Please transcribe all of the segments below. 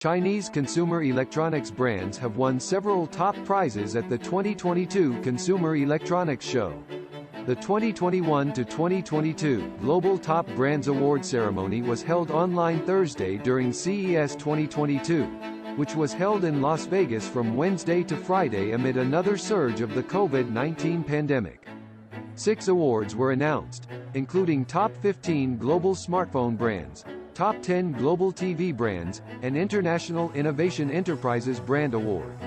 Chinese consumer electronics brands have won several top prizes at the 2022 Consumer Electronics Show. The 2021 to 2022 Global Top Brands Award ceremony was held online Thursday during CES 2022, which was held in Las Vegas from Wednesday to Friday amid another surge of the COVID-19 pandemic. 6 awards were announced, including Top 15 Global Smartphone Brands, Top 10 Global TV Brands, and International Innovation Enterprises Brand Award.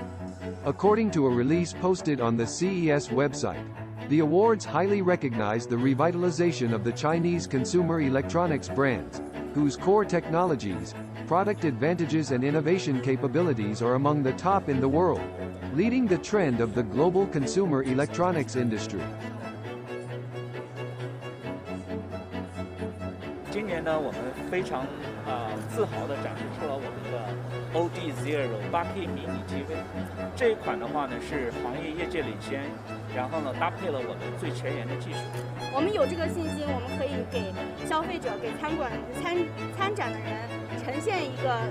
According to a release posted on the CES website, the awards highly recognize the revitalization of the Chinese consumer electronics brands, whose core technologies, product advantages and innovation capabilities are among the top in the world, leading the trend of the global consumer electronics industry. 今年呢，我们非常自豪地展示出了我们的 OD Zero 8K 迷你 TV。这一款的话呢，是行业业界领先，然后呢，搭配了我们最前沿的技术。我们有这个信心，我们可以给消费者、给参展的人呈现一个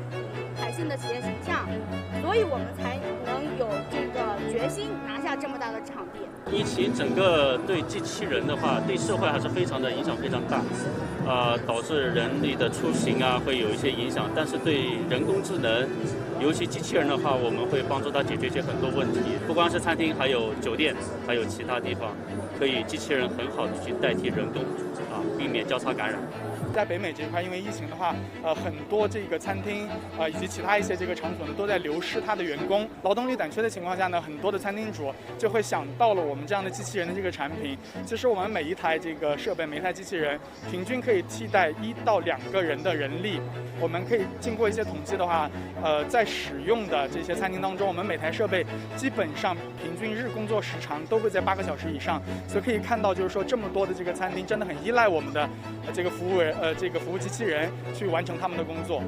海信的企业形象，所以我们才能有这个决心拿下这么大的场地。疫情整个对机器人的话，对社会还是非常的影响非常大。导致人力的出行啊会有一些影响，但是对人工智能，尤其机器人的话，我们会帮助它解决一些很多问题，不光是餐厅，还有酒店，还有其他地方，可以机器人很好的去代替人工，避免交叉感染。在北美这一块，因为疫情的话，很多这个餐厅以及其他一些这个场所呢，都在流失它的员工，劳动力短缺的情况下呢，很多的餐厅主就会想到了我们这样的机器人的这个产品。其实我们每一台这个设备，每一台机器人，平均可以替代1到2个人的人力。我们可以经过一些统计的话，在使用的这些餐厅当中，我们每台设备基本上平均日工作时长都会在8个小时以上，所以可以看到，就是说这么多的这个餐厅真的很依赖我们的这个服务机器人去完成他们的工作。